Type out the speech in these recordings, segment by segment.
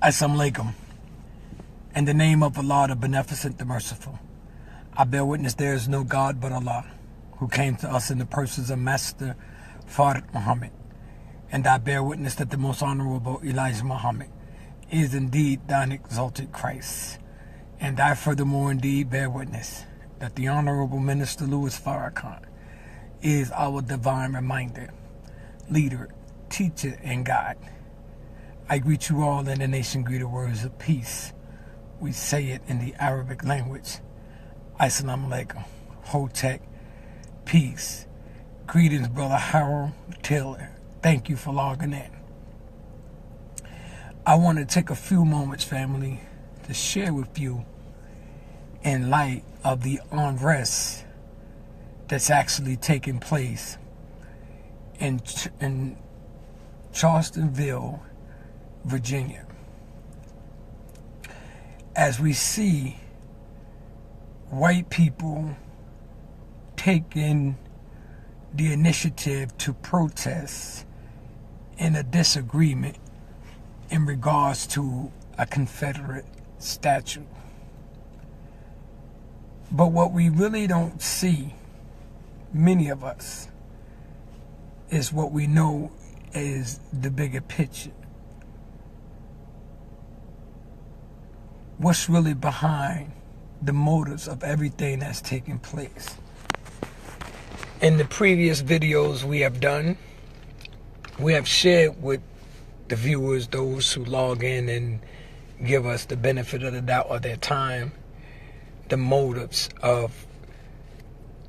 Assalamu alaikum. In the name of Allah, the Beneficent, the Merciful, I bear witness there is no God but Allah, who came to us in the persons of Master Farid Muhammad. And I bear witness that the most honorable Elijah Muhammad is indeed thine exalted Christ. And I furthermore indeed bear witness that the Honorable Minister Louis Farrakhan is our divine reminder, leader, teacher, and guide. I greet you all in the nation-greeted words of peace. We say it in the Arabic language. Assalamu alaikum. Hotep, peace. Greetings, Brother Harold Taylor. Thank you for logging in. I want to take a few moments, family, to share with you in light of the unrest that's actually taking place in Charlestonville, Virginia. As we see white people taking the initiative to protest in a disagreement in regards to a Confederate statue. But what we really don't see, many of us, is what we know is the bigger picture. What's really behind the motives of everything that's taking place. In the previous videos we have done, we have shared with the viewers, those who log in and give us the benefit of the doubt of their time, the motives of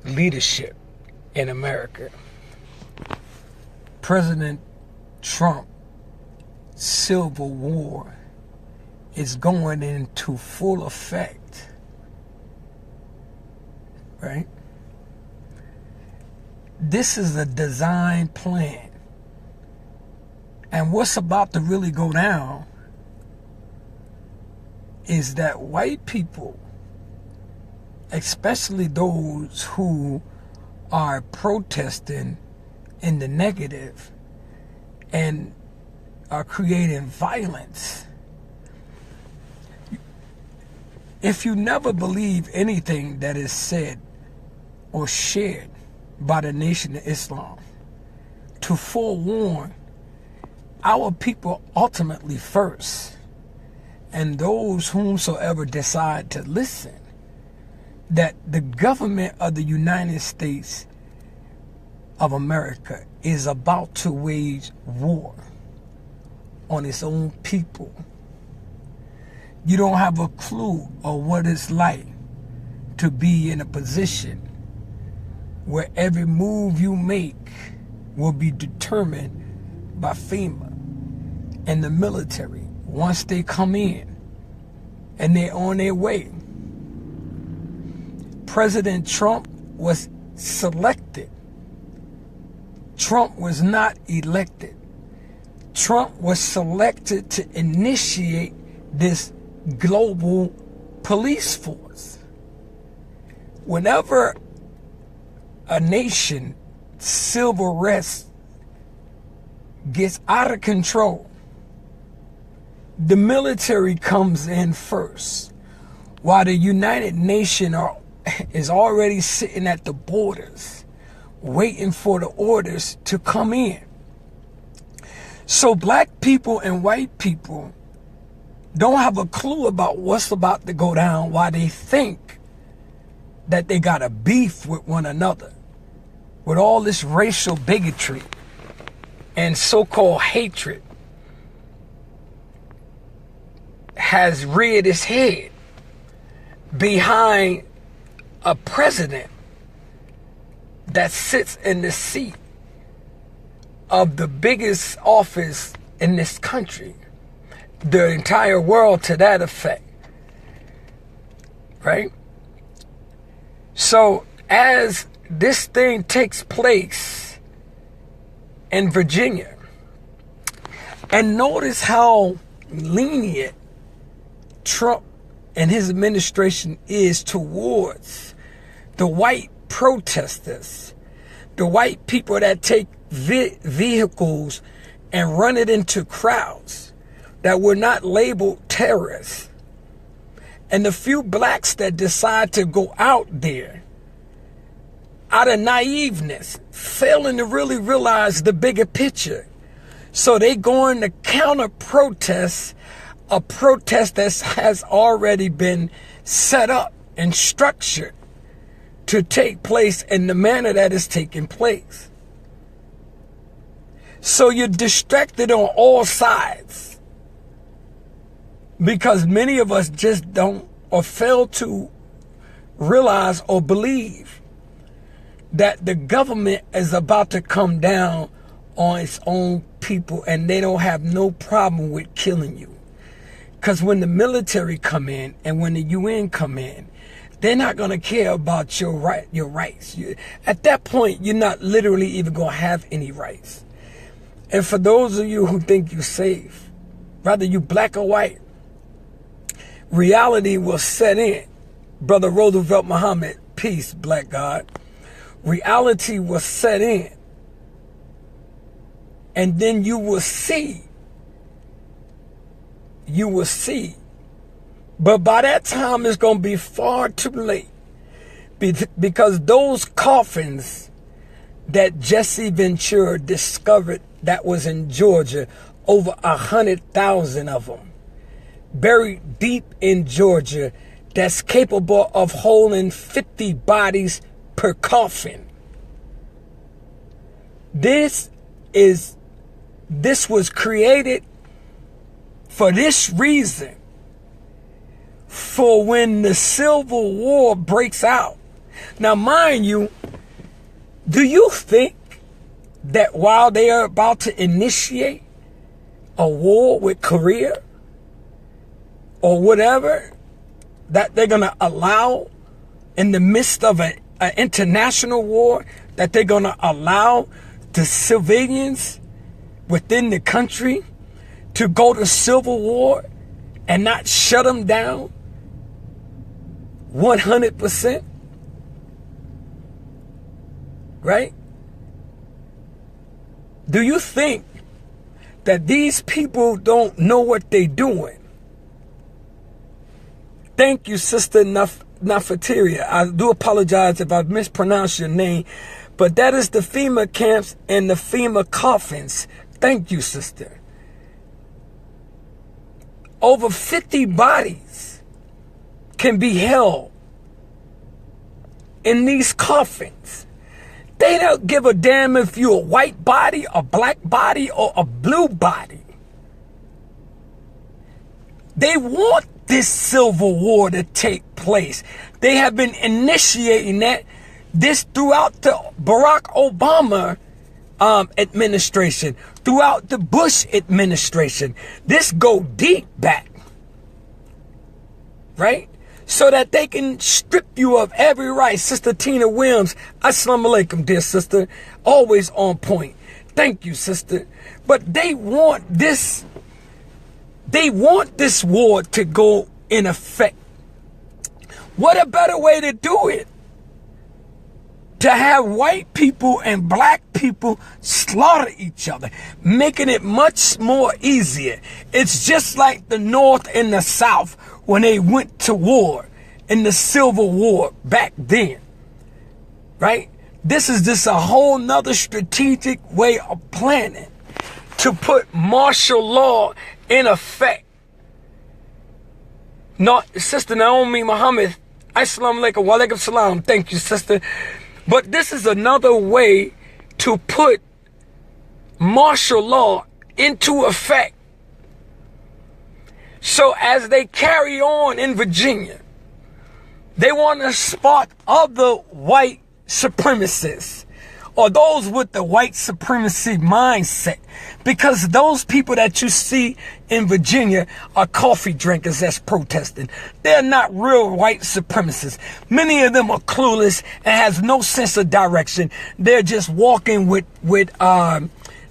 leadership in America. President Trump's civil war is going into full effect, right? This is a design plan. And what's about to really go down is that white people, especially those who are protesting in the negative and are creating violence, if you never believe anything that is said or shared by the Nation of Islam, to forewarn our people ultimately first, and those whomsoever decide to listen, that the government of the United States of America is about to wage war on its own people. You don't have a clue of what it's like to be in a position where every move you make will be determined by FEMA and the military once they come in and they're on their way. President Trump was selected. Trump was not elected. Trump was selected to initiate this global police force. Whenever a nation civil unrest gets out of control, the military comes in first, while the United Nations is already sitting at the borders waiting for the orders to come in. So black people and white people don't have a clue about what's about to go down, while they think that they got a beef with one another, with all this racial bigotry and so-called hatred has reared its head behind a president that sits in the seat of the biggest office in this country, the entire world to that effect, right? So as this thing takes place in Virginia, and notice how lenient Trump and his administration is towards the white protesters, the white people that take vehicles and run it into crowds, that were not labeled terrorists, and the few blacks that decide to go out there out of naiveness, failing to really realize the bigger picture. So they going to counter protest a protest that has already been set up and structured to take place in the manner that is taking place. So you're distracted on all sides because many of us just don't or fail to realize or believe that the government is about to come down on its own people, and they don't have no problem with killing you. Because when the military come in and when the UN come in, they're not going to care about your rights. At that point, you're not literally even going to have any rights. And for those of you who think you're safe, whether you black or white, reality will set in. Brother Roosevelt Muhammad, peace, black God. Reality will set in. And then you will see. You will see. But by that time, it's going to be far too late. Because those coffins that Jesse Ventura discovered that was in Georgia, over 100,000 of them, buried deep in Georgia, that's capable of holding 50 bodies per coffin. This was created for this reason, for when the Civil War breaks out. Now, mind you, do you think that while they are about to initiate a war with Korea or whatever, that they're going to allow in the midst of an international war, that they're going to allow the civilians within the country to go to civil war and not shut them down 100%? Right? Do you think that these people don't know what they're doing? Thank you, Sister Nafateria. I do apologize if I mispronounced your name, but that is the FEMA camps and the FEMA coffins. Thank you, sister. Over 50 bodies can be held in these coffins. They don't give a damn if you're a white body, a black body, or a blue body. They want this civil war to take place. They have been initiating this throughout the Barack Obama administration, throughout the Bush administration. This go deep back, right? So that they can strip you of every right. Sister Tina Williams, assalamu alaikum, dear sister, always on point. Thank you, sister. But they want this war to go in effect. What a better way to do it? To have white people and black people slaughter each other, making it much more easier. It's just like the North and the South when they went to war in the Civil War back then, right? This is just a whole nother strategic way of planning to put martial law in effect. Not Sister Naomi Muhammad, assalamu alaikum, wa alaikum salam. Thank you, sister. But this is another way to put martial law into effect. So as they carry on in Virginia, they want to spot other white supremacists or those with the white supremacy mindset, because those people that you see in Virginia are coffee drinkers that's protesting. They're not real white supremacists. Many of them are clueless and has no sense of direction. They're just walking with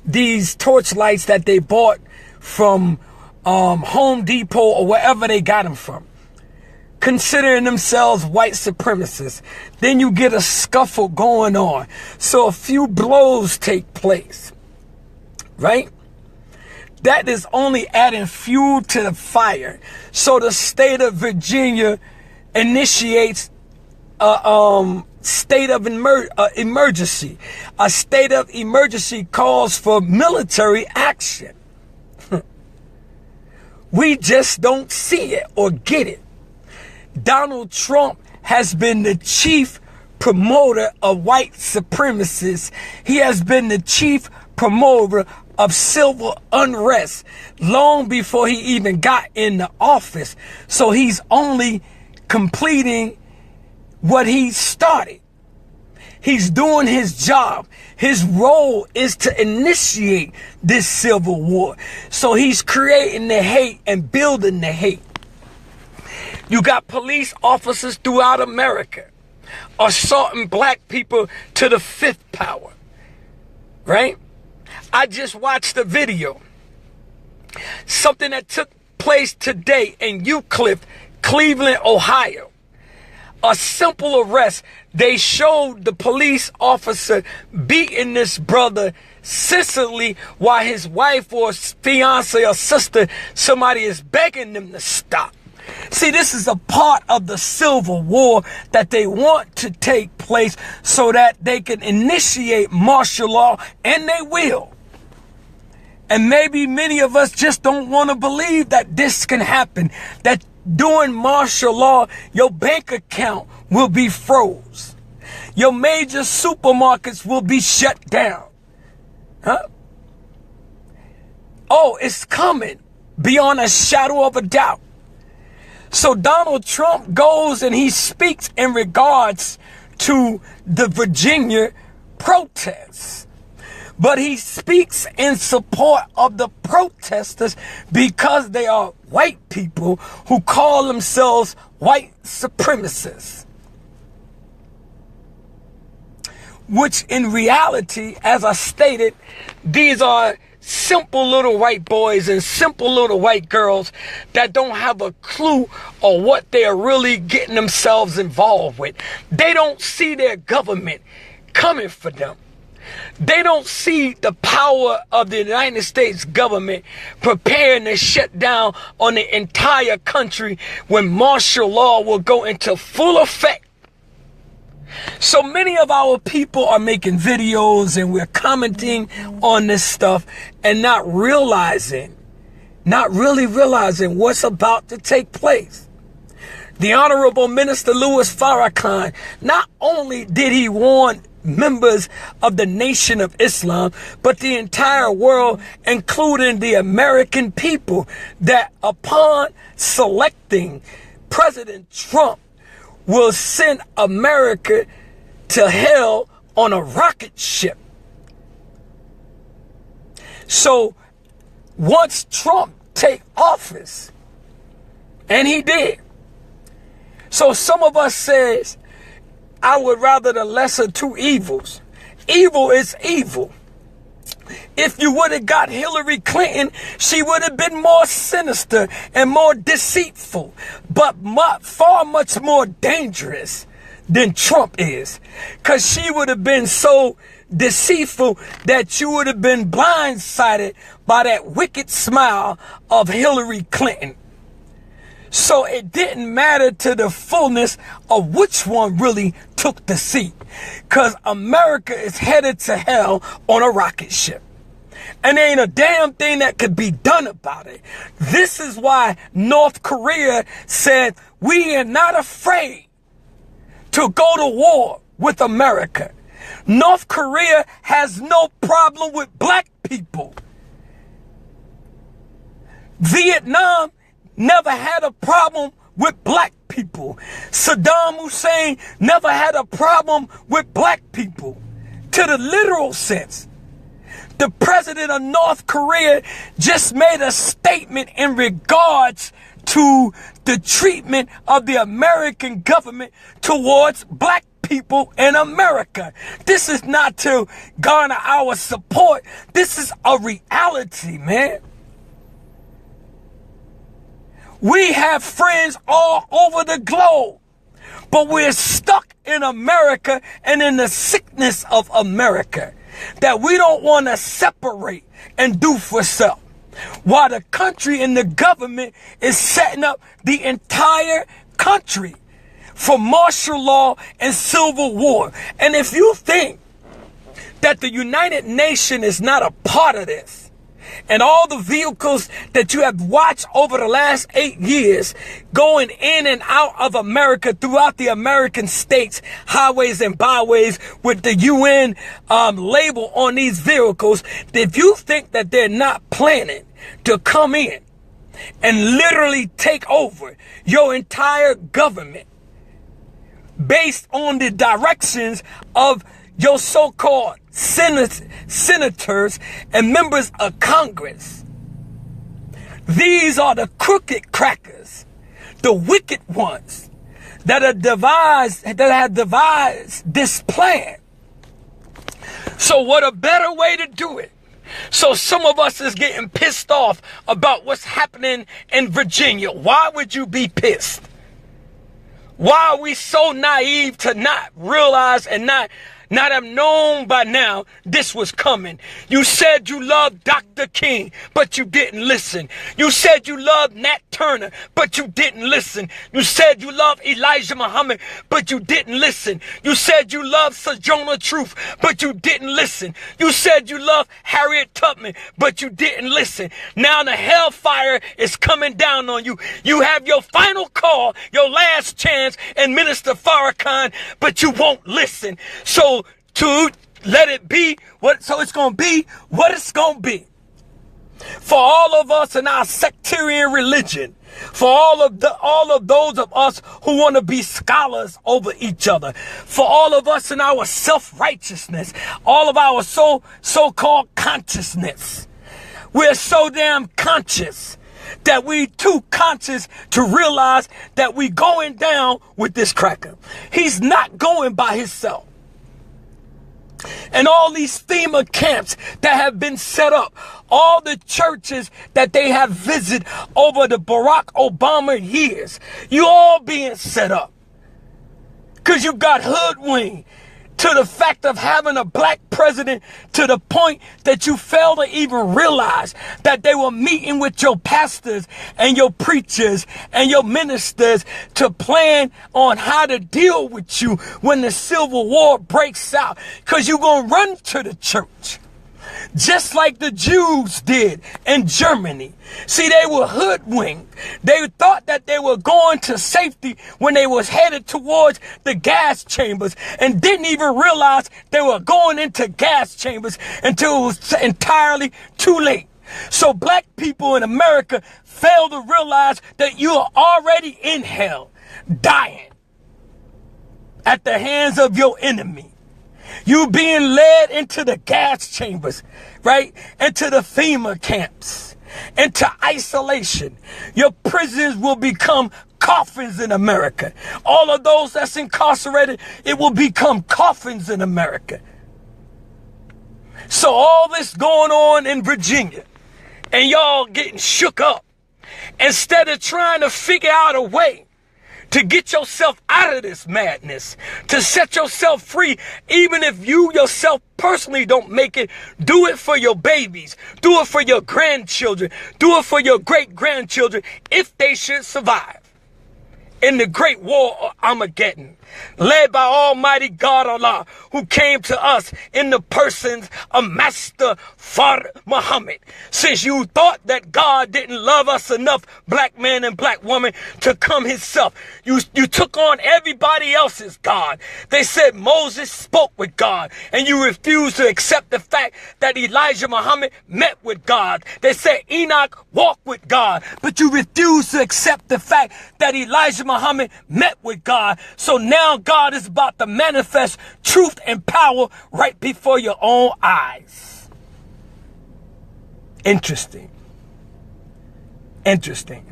these torchlights that they bought from Home Depot or wherever they got them from, considering themselves white supremacists. Then you get a scuffle going on. So a few blows take place, right? that is only adding fuel to the fire. So the state of Virginia initiates a state of emergency. A state of emergency calls for military action. We just don't see it or get it. Donald Trump has been the chief promoter of white supremacists. He has been the chief promoter of civil unrest long before he even got in the office. So he's only completing what he started. He's doing his job. His role is to initiate this civil war. So he's creating the hate and building the hate. You got police officers throughout America assaulting black people to the fifth power, right? I just watched a video, something that took place today in Euclid, Cleveland, Ohio. A simple arrest. They showed the police officer beating this brother senselessly while his wife or fiance or sister, somebody is begging them to stop. See, this is a part of the civil war that they want to take place so that they can initiate martial law, and they will. And maybe many of us just don't want to believe that this can happen, that during martial law, your bank account will be froze. Your major supermarkets will be shut down. Huh? Oh, it's coming beyond a shadow of a doubt. So Donald Trump goes and he speaks in regards to the Virginia protests. But he speaks in support of the protesters because they are white people who call themselves white supremacists. Which in reality, as I stated, these are simple little white boys and simple little white girls that don't have a clue of what they're really getting themselves involved with. They don't see their government coming for them. They don't see the power of the United States government preparing to shut down on the entire country when martial law will go into full effect. So many of our people are making videos and we're commenting on this stuff and not really realizing what's about to take place. The Honorable Minister Louis Farrakhan, not only did he warn members of the Nation of Islam, but the entire world, including the American people, that upon selecting President Trump will send America to hell on a rocket ship. So once Trump take office, and he did, so some of us says, I would rather the lesser two evils. Evil is evil. If you would have got Hillary Clinton, she would have been more sinister and more deceitful, but far much more dangerous than Trump is. Because she would have been so deceitful that you would have been blindsided by that wicked smile of Hillary Clinton. So it didn't matter to the fullness of which one really took the seat, because America is headed to hell on a rocket ship. And there ain't a damn thing that could be done about it. This is why North Korea said, we are not afraid to go to war with America. North Korea has no problem with black people. Vietnam never had a problem with black people. Saddam Hussein never had a problem with black people. To the literal sense. The president of North Korea just made a statement in regards to the treatment of the American government towards black people in America. This is not to garner our support. This is a reality, man. We have friends all over the globe, but we're stuck in America and in the sickness of America that we don't want to separate and do for self. while the country and the government is setting up the entire country for martial law and civil war. And if you think that the United Nations is not a part of this, and all the vehicles that you have watched over the last 8 years going in and out of America throughout the American states, highways and byways with the UN label on these vehicles, if you think that they're not planning to come in and literally take over your entire government based on the directions of your so-called senators and members of Congress. These are the crooked crackers, the wicked ones that have devised this plan. So what a better way to do it? So some of us is getting pissed off about what's happening in Virginia. Why would you be pissed? Why are we so naive to not realize and not have known by now this was coming? You said you loved Dr. King, but you didn't listen. You said you loved Nat Turner, but you didn't listen. You said you loved Elijah Muhammad, but you didn't listen. You said you loved Sojourner Truth, but you didn't listen. You said you loved Harriet Tubman, but you didn't listen. Now the hellfire is coming down on you. You have your final call, your last chance, and Minister Farrakhan, but you won't listen. So to let it be so it's going to be what it's going to be. For all of us in our sectarian religion, for all of those of us who want to be scholars over each other, for all of us in our self-righteousness, all of our so-called consciousness, we're so damn conscious that we too conscious to realize that we going down with this cracker. He's not going by himself. And all these FEMA camps that have been set up, all the churches that they have visited over the Barack Obama years, you all being set up because you got hoodwinked to the fact of having a black president, to the point that you fail to even realize that they were meeting with your pastors and your preachers and your ministers to plan on how to deal with you when the civil war breaks out, because you're going to run to the church. Just like the Jews did in Germany. See, they were hoodwinked. They thought that they were going to safety when they was headed towards the gas chambers, and didn't even realize they were going into gas chambers until it was entirely too late. So black people in America fail to realize that you are already in hell, dying at the hands of your enemy. You being led into the gas chambers, right? Into the FEMA camps, into isolation. Your prisons will become coffins in America. All of those that's incarcerated, it will become coffins in America. So all this going on in Virginia, and y'all getting shook up, instead of trying to figure out a way to get yourself out of this madness, to set yourself free, even if you yourself personally don't make it, do it for your babies, do it for your grandchildren, do it for your great-grandchildren, if they should survive in the great war of Armageddon, led by Almighty God Allah, who came to us in the persons of Master Fard Muhammad. Since you thought that God didn't love us enough, black man and black woman, to come himself, you took on everybody else's God. They said Moses spoke with God, and you refused to accept the fact that Elijah Muhammad met with God. They said Enoch walked with God, but you refused to accept the fact that Elijah Muhammad met with God. So now God is about to manifest truth and power right before your own eyes. Interesting. Interesting.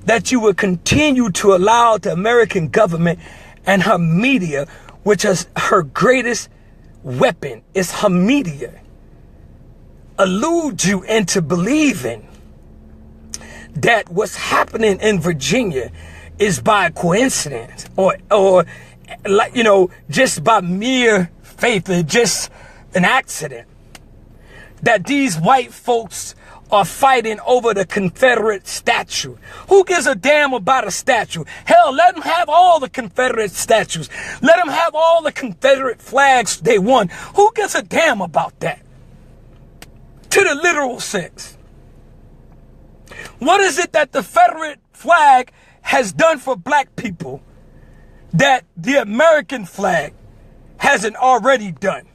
That you will continue to allow the American government and her media, which is her greatest weapon, is her media, elude you into believing that what's happening in Virginia is by coincidence or like, just by mere faith, or just an accident. That these white folks are fighting over the Confederate statue. Who gives a damn about a statue? Hell, let them have all the Confederate statues. Let them have all the Confederate flags they won. Who gives a damn about that? To the literal sense. What is it that the Confederate flag has done for black people that the American flag hasn't already done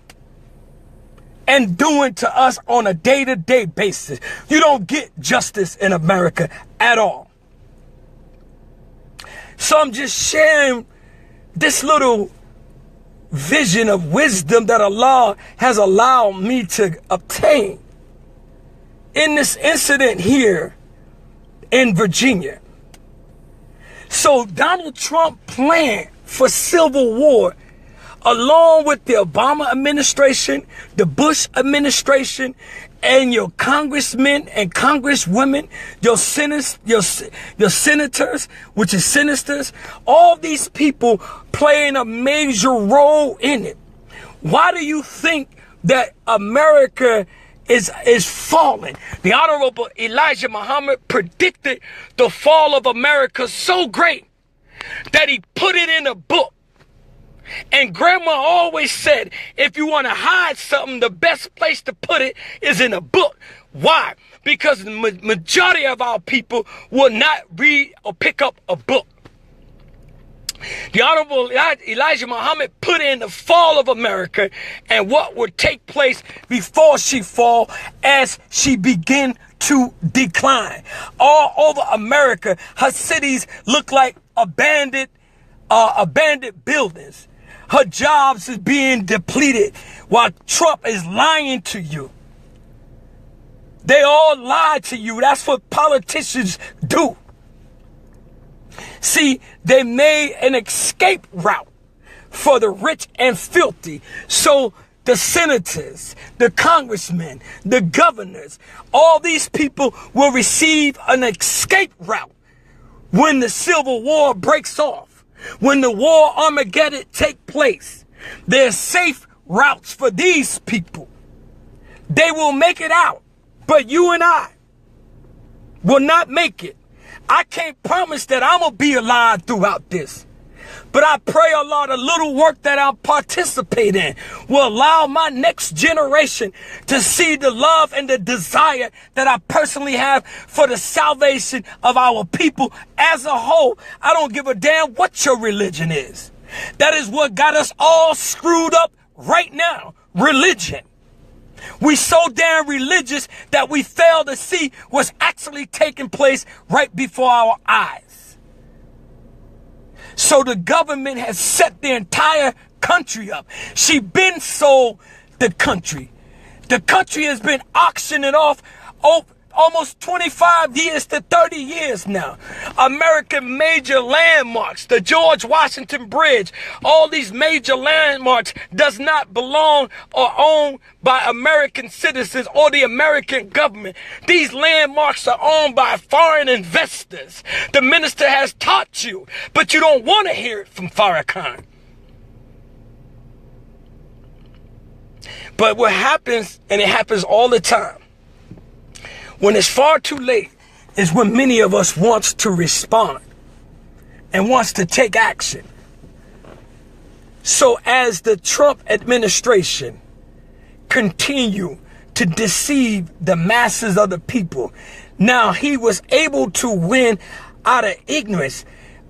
and doing to us on a day-to-day basis? You don't get justice in America at all. So I'm just sharing this little vision of wisdom that Allah has allowed me to obtain in this incident here in Virginia. So Donald Trump planned for civil war along with the Obama administration, the Bush administration, and your congressmen and congresswomen, your senators, which is senators, all these people playing a major role in it. Why do you think that America is falling? The Honorable Elijah Muhammad predicted the fall of America so great that he put it in a book. And Grandma always said, if you want to hide something, the best place to put it is in a book. Why? Because the majority of our people will not read or pick up a book. The Honorable Elijah Muhammad put in the fall of America and what would take place before she fall as she begin to decline. All over America, her cities look like abandoned buildings. Her jobs is being depleted while Trump is lying to you. They all lie to you. That's what politicians do. See, they made an escape route for the rich and filthy. So the senators, the congressmen, the governors, all these people will receive an escape route when the Civil War breaks off. When the war Armageddon take place, there's safe routes for these people. They will make it out, but you and I will not make it. I can't promise that I'm going to be alive throughout this. But I pray Allah, the little work that I'm participating in will allow my next generation to see the love and the desire that I personally have for the salvation of our people as a whole. I don't give a damn what your religion is. That is what got us all screwed up right now. Religion. We so damn religious that we fail to see what's actually taking place right before our eyes. So the government has set the entire country up. She been sold the country. The country has been auctioning off almost 25 years to 30 years now. American major landmarks, the George Washington Bridge, all these major landmarks does not belong or owned by American citizens or the American government. These landmarks are owned by foreign investors. The minister has taught you, but you don't want to hear it from Farrakhan. But what happens, and it happens all the time, when it's far too late, is when many of us wants to respond and wants to take action. So as the Trump administration continue to deceive the masses of the people, now he was able to win out of ignorance.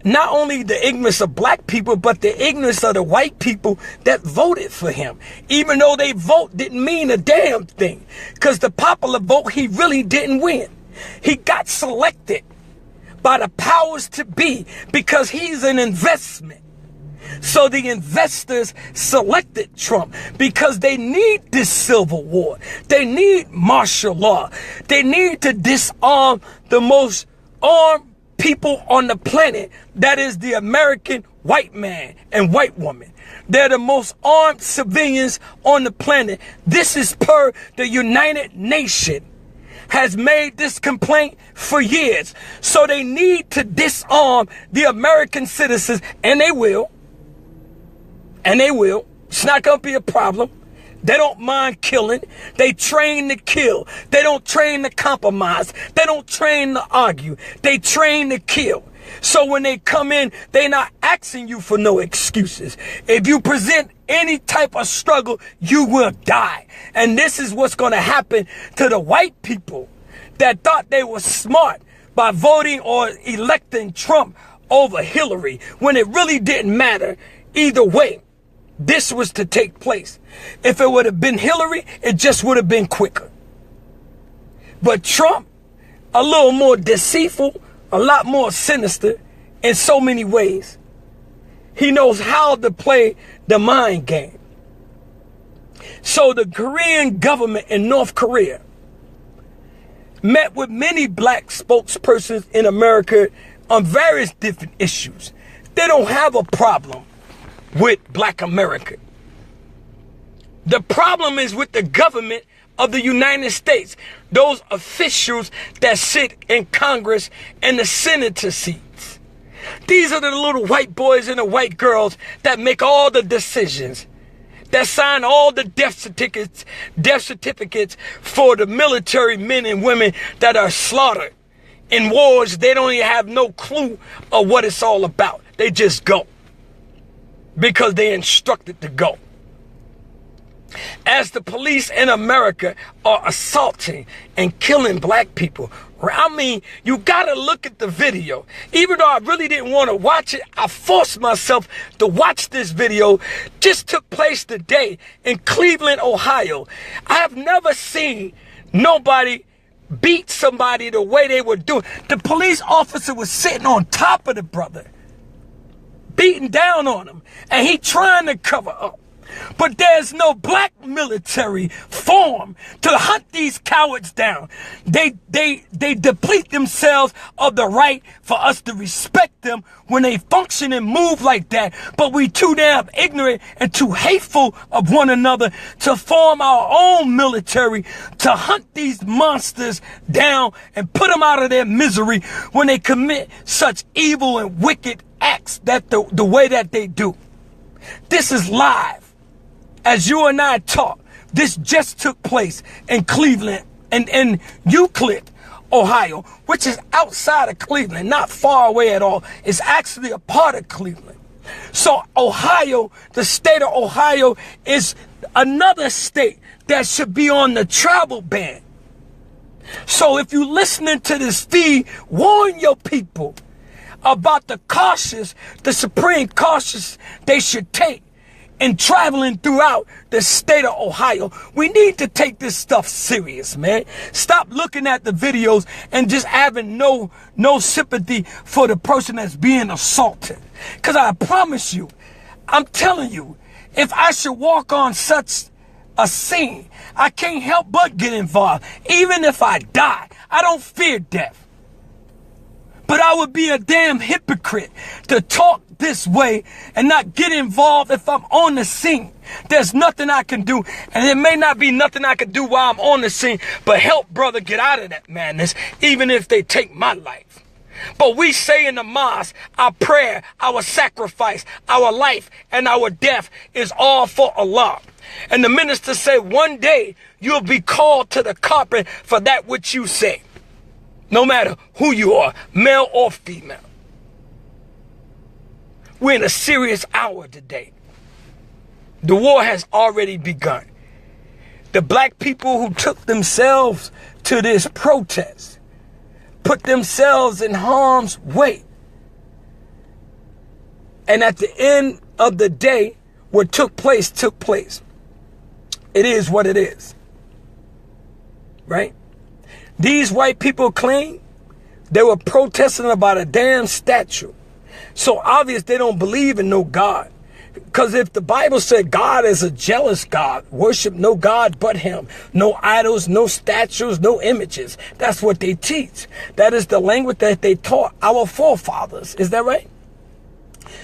Not only the ignorance of black people, but the ignorance of the white people that voted for him. Even though they vote didn't mean a damn thing. Because the popular vote, he really didn't win. He got selected by the powers to be because he's an investment. So the investors selected Trump because they need this civil war. They need martial law. They need to disarm the most armed people on the planet, that is the American white man and white woman. They're the most armed civilians on the planet. This is per the United Nations has made this complaint for years. So they need to disarm the American citizens, and they will. And they will. It's not going to be a problem. They don't mind killing. They train to kill. They don't train to compromise. They don't train to argue. They train to kill. So when they come in, they're not asking you for no excuses. If you present any type of struggle, you will die. And this is what's going to happen to the white people that thought they were smart by voting or electing Trump over Hillary when it really didn't matter either way. This was to take place. If it would have been Hillary, it just would have been quicker. But Trump, a little more deceitful, a lot more sinister in so many ways. He knows how to play the mind game. So the Korean government in North Korea met with many black spokespersons in America on various different issues. They don't have a problem with black America. The problem is with the government of the United States, those officials that sit in Congress and the senator seats. These are the little white boys and the white girls that make all the decisions, that sign all the death certificates for the military men and women that are slaughtered in wars. They don't even have no clue of what it's all about. They just go because they instructed to go. As the police in America are assaulting and killing black people. I mean, you gotta look at the video. Even though I really didn't want to watch it, I forced myself to watch this video. Just took place today in Cleveland, Ohio. I have never seen nobody beat somebody the way they were doing. The police officer was sitting on top of the brother, beating down on him, and he trying to cover up. But there's no black military form to hunt these cowards down. They deplete themselves of the right for us to respect them when they function and move like that. But we too damn ignorant and too hateful of one another to form our own military to hunt these monsters down and put them out of their misery when they commit such evil and wicked acts that the way that they do. This is live. As you and I talk, this just took place in Cleveland and in Euclid, Ohio, which is outside of Cleveland, not far away at all. It's actually a part of Cleveland. So Ohio, the state of Ohio, is another state that should be on the travel ban. So if you're listening to this feed, warn your people about the supreme cautious they should take and traveling throughout the state of Ohio. We need to take this stuff serious, man. Stop looking at the videos and just having no sympathy for the person that's being assaulted. Because I promise you, I'm telling you, if I should walk on such a scene, I can't help but get involved. Even if I die, I don't fear death. But I would be a damn hypocrite to talk this way and not get involved if I'm on the scene. There's nothing I can do, and there may not be nothing I can do while I'm on the scene, but help brother get out of that madness, even if they take my life. But we say in the mosque, our prayer, our sacrifice, our life, and our death is all for Allah. And the minister said, one day you'll be called to the carpet for that which you say. No matter who you are, male or female. We're in a serious hour today. The war has already begun. The black people who took themselves to this protest put themselves in harm's way. And at the end of the day, what took place took place. It is what it is. Right? These white people claim they were protesting about a damn statue. So obvious they don't believe in no God. Because if the Bible said God is a jealous God, worship no God but him, no idols, no statues, no images. That's what they teach. That is the language that they taught our forefathers. Is that right?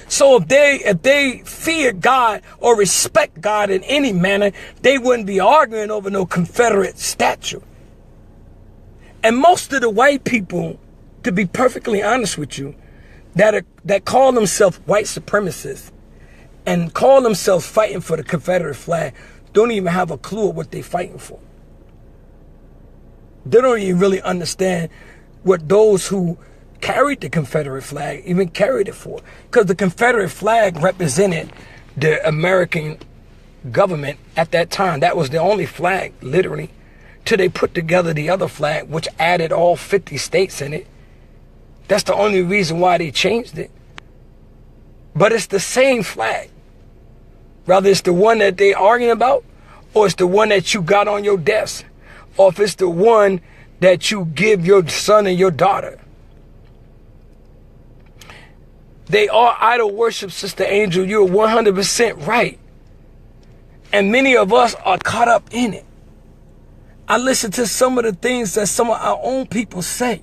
So if they fear God or respect God in any manner, they wouldn't be arguing over no Confederate statue. And most of the white people, to be perfectly honest with you, that call themselves white supremacists and call themselves fighting for the Confederate flag, don't even have a clue of what they're fighting for. They don't even really understand what those who carried the Confederate flag even carried it for. Because the Confederate flag represented the American government at that time. That was the only flag, literally, till they put together the other flag, which added all 50 states in it. That's the only reason why they changed it. But it's the same flag. Whether it's the one that they arguing about, or it's the one that you got on your desk, or if it's the one that you give your son and your daughter. They are idol worship, Sister Angel. You're 100% right. And many of us are caught up in it. I listen to some of the things that some of our own people say.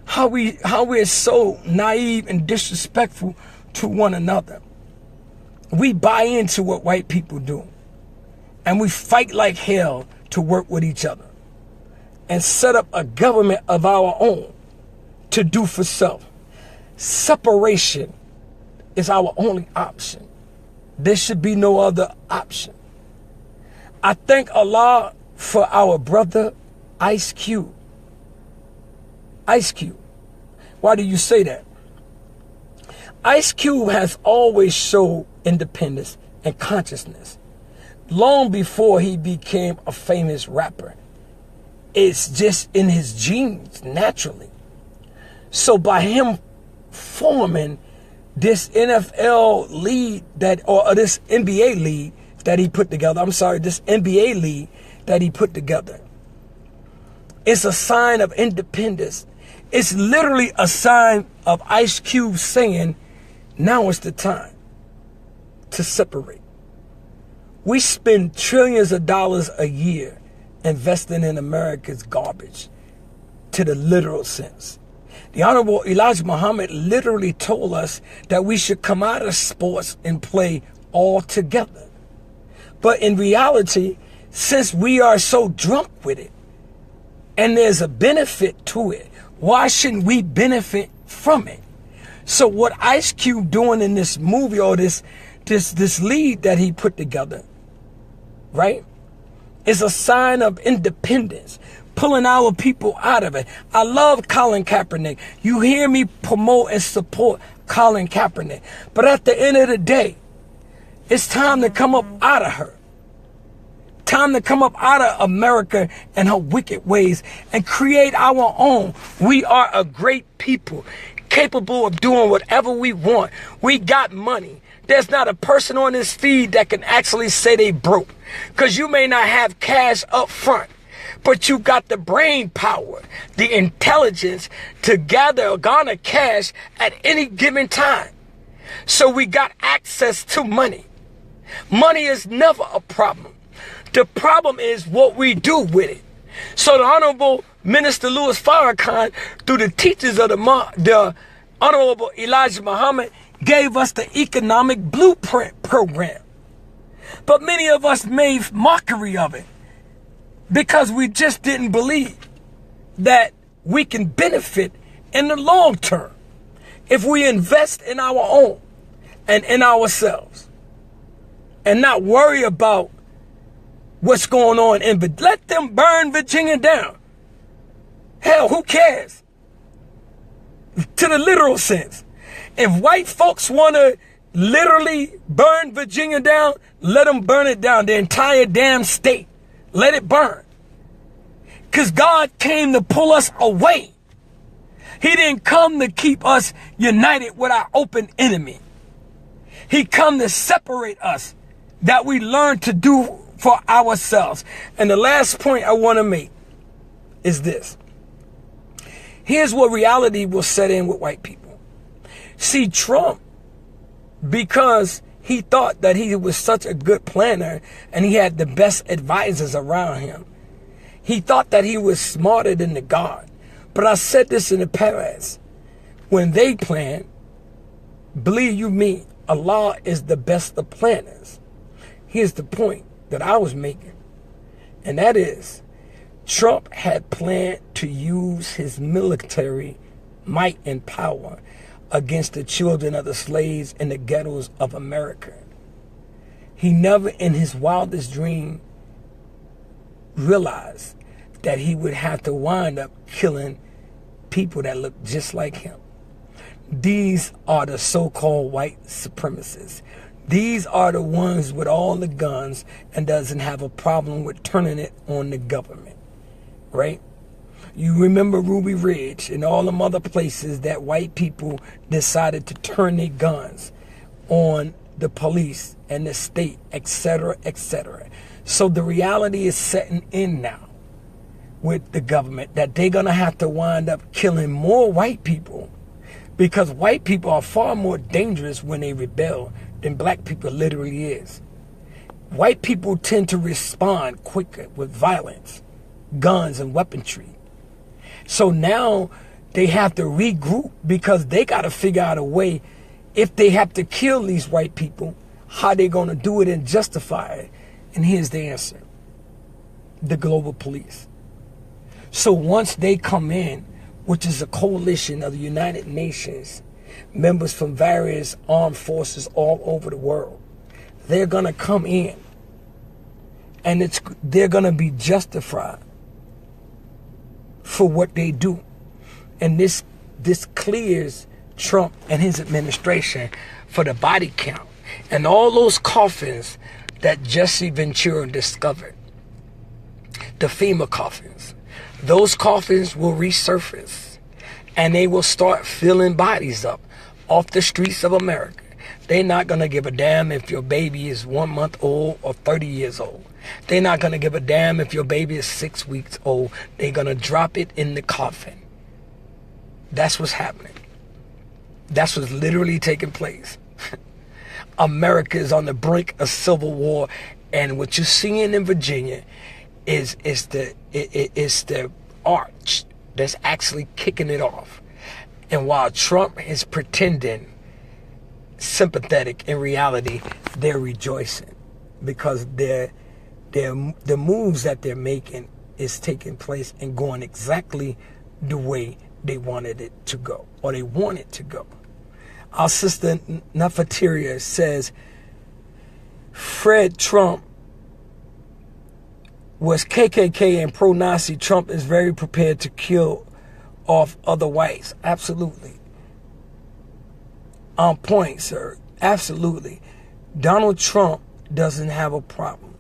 How we're so naive and disrespectful to one another. We buy into what white people do. And we fight like hell to work with each other. And set up a government of our own to do for self. Separation is our only option. There should be no other option. I thank Allah for our brother Ice Cube. Ice Cube. Why do you say that? Ice Cube has always showed independence and consciousness. Long before he became a famous rapper. It's just in his genes, naturally. So by him forming this NFL league or this NBA league that he put together, this NBA league that he put together, it's a sign of independence. It's literally a sign of Ice Cube saying, now is the time to separate. We spend trillions of dollars a year investing in America's garbage, to the literal sense. The Honorable Elijah Muhammad literally told us that we should come out of sports and play all together. But in reality, since we are so drunk with it, and there's a benefit to it, why shouldn't we benefit from it? So what Ice Cube doing in this movie, or this lead that he put together, right, is a sign of independence, pulling our people out of it. I love Colin Kaepernick. You hear me promote and support Colin Kaepernick. But at the end of the day, it's time to come up out of her. Time to come up out of America and her wicked ways and create our own. We are a great people, capable of doing whatever we want. We got money. There's not a person on this feed that can actually say they broke. Because you may not have cash up front, but you got the brain power, the intelligence to gather or garner cash at any given time. So we got access to money. Money is never a problem. The problem is what we do with it. So the Honorable Minister Louis Farrakhan, through the teachers of the Honorable Elijah Muhammad, gave us the economic blueprint program. But many of us made mockery of it because we just didn't believe that we can benefit in the long term if we invest in our own and in ourselves and not worry about what's going on let them burn Virginia down. Hell, who cares? To the literal sense. If white folks want to literally burn Virginia down, let them burn it down, the entire damn state. Let it burn. Because God came to pull us away. He didn't come to keep us united with our open enemy. He come to separate us, that we learn to do for ourselves. And the last point I want to make is this. Here's what reality will set in with white people. See, Trump, because he thought that he was such a good planner and he had the best advisors around him, he thought that he was smarter than the God. But I said this in the past. When they plan, believe you me, Allah is the best of planners. Here's the point that I was making. And that is, Trump had planned to use his military might and power against the children of the slaves in the ghettos of America. He never in his wildest dream realized that he would have to wind up killing people that look just like him. These are the so-called white supremacists. These are the ones with all the guns and doesn't have a problem with turning it on the government, right? You remember Ruby Ridge and all them other places that white people decided to turn their guns on the police and the state, etc., etc. So the reality is setting in now with the government that they're going to have to wind up killing more white people, because white people are far more dangerous when they rebel than black people literally is. White people tend to respond quicker with violence, guns, and weaponry. So now they have to regroup because they got to figure out a way, if they have to kill these white people, how they going to do it and justify it. And here's the answer: the global police. So once they come in, which is a coalition of the United Nations, members from various armed forces all over the world, they're going to come in and they're going to be justified for what they do. And this clears Trump and his administration for the body count and all those coffins that Jesse Ventura discovered, the FEMA coffins. Those coffins will resurface and they will start filling bodies up off the streets of America. They're not going to give a damn if your baby is 1 month old or 30 years old. They're not going to give a damn if your baby is 6 weeks old. They're going to drop it in the coffin. That's what's happening. That's what's literally taking place. America is on the brink of civil war, and what you're seeing in Virginia is the arch that's actually kicking it off. And while Trump is pretending sympathetic, in reality, they're rejoicing because the moves that they're making is taking place and going exactly the way they wanted it to go, or they want it to go. Our sister Nefertaria says Fred Trump was KKK and pro-Nazi. Trump is very prepared to kill off other whites. Absolutely. On point, sir. Absolutely. Donald Trump doesn't have a problem.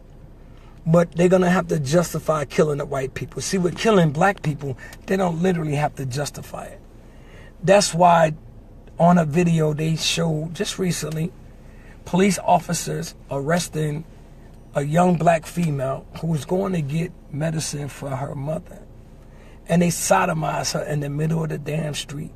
But they're going to have to justify killing the white people. See, with killing black people, they don't literally have to justify it. That's why on a video they showed just recently, police officers arresting a young black female who was going to get medicine for her mother. And they sodomized her in the middle of the damn street.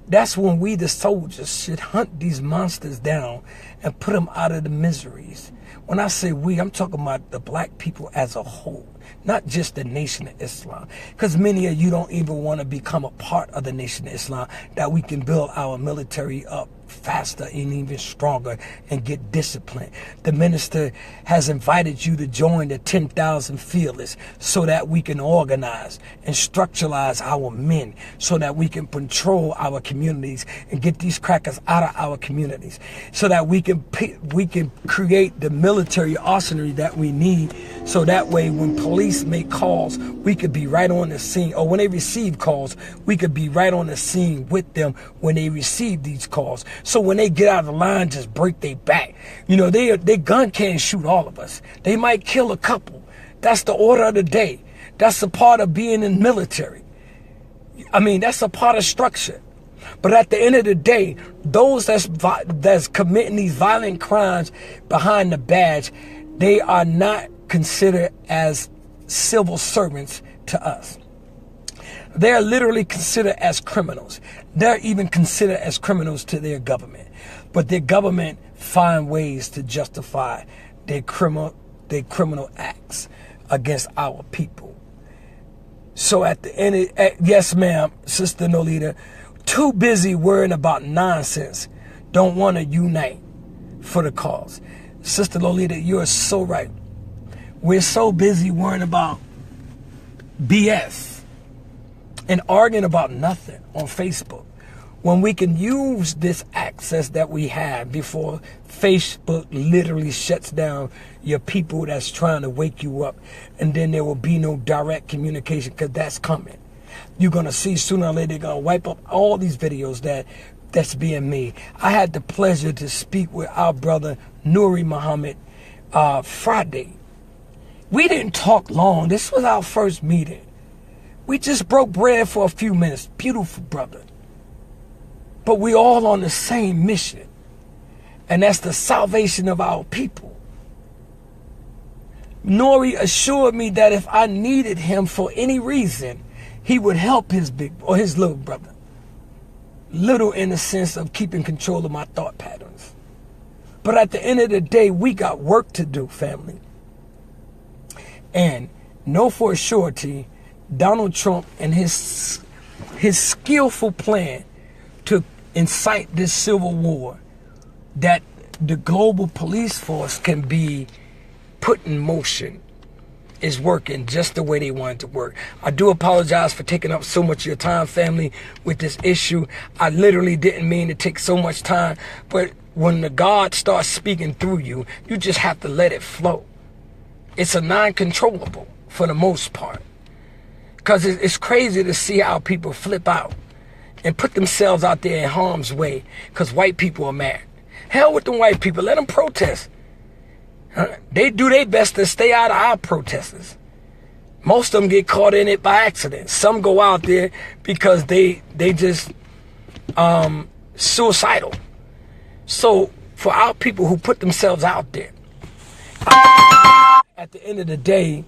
That's when we, the soldiers, should hunt these monsters down and put them out of the miseries. When I say we, I'm talking about the black people as a whole, not just the Nation of Islam. Because many of you don't even want to become a part of the Nation of Islam, that we can build our military up faster and even stronger and get disciplined. The minister has invited you to join the 10,000 Fearless so that we can organize and structuralize our men so that we can control our communities and get these crackers out of our communities so that we can create the military arsenal that we need, so that way when police make calls, we could be right on the scene, or when they receive calls, we could be right on the scene with them when they receive these calls. So when they get out of the line, just break their back. You know, their gun can't shoot all of us. They might kill a couple. That's the order of the day. That's a part of being in military. I mean, that's a part of structure. But at the end of the day, those that's committing these violent crimes behind the badge, they are not considered as civil servants to us. They're literally considered as criminals. They're even considered as criminals to their government. But their government find ways to justify their criminal acts against our people. So at the end, yes, ma'am, Sister Nolita, too busy worrying about nonsense, don't want to unite for the cause. Sister Lolita, you are so right. We're so busy worrying about BS and arguing about nothing on Facebook. when we can use this access that we have before Facebook literally shuts down your people that's trying to wake you up, and then there will be no direct communication, because that's coming. You're going to see sooner or later they're going to wipe up all these videos that's being made. I had the pleasure to speak with our brother Nuri Muhammad Friday. We didn't talk long. This was our first meeting. We just broke bread for a few minutes. Beautiful brother. But we all on the same mission. And that's the salvation of our people. Nori assured me that if I needed him for any reason, he would help his little brother. Little in the sense of keeping control of my thought patterns. But at the end of the day, we got work to do, family. And know for a surety, Donald Trump and his skillful plan to incite this civil war, that the global police force can be put in motion, is working just the way they want it to work. I do apologize for taking up so much of your time, family, with this issue. I literally didn't mean to take so much time, but when the God starts speaking through you, you just have to let it flow. It's a non-controllable for the most part. Because it's crazy to see how people flip out and put themselves out there in harm's way because white people are mad. Hell with the white people. Let them protest. They do their best to stay out of our protesters. Most of them get caught in it by accident. Some go out there because they just suicidal. So for our people who put themselves out there, at the end of the day,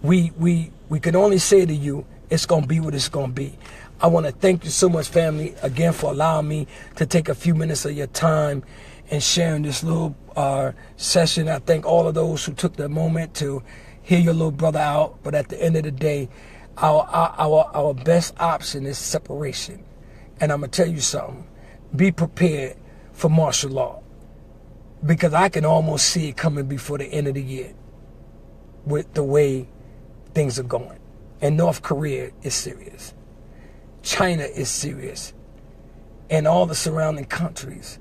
we can only say to you, it's going to be what it's going to be. I want to thank you so much, family, again, for allowing me to take a few minutes of your time and sharing this little session. I thank all of those who took the moment to hear your little brother out. But at the end of the day, our best option is separation. And I'm going to tell you something. Be prepared for martial law, because I can almost see it coming before the end of the year with the way things are going. And North Korea is serious. China is serious. And all the surrounding countries.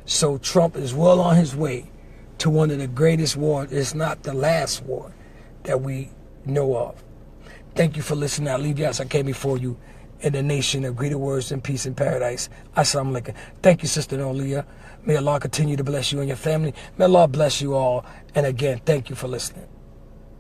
So Trump is well on his way to one of the greatest wars. It's not the last war that we know of. Thank you for listening. I leave you as I came before you in the nation of greater words and peace and paradise. Assalamu alaikum. Thank you, Sister Nolia. May Allah continue to bless you and your family. May Allah bless you all. And again, thank you for listening.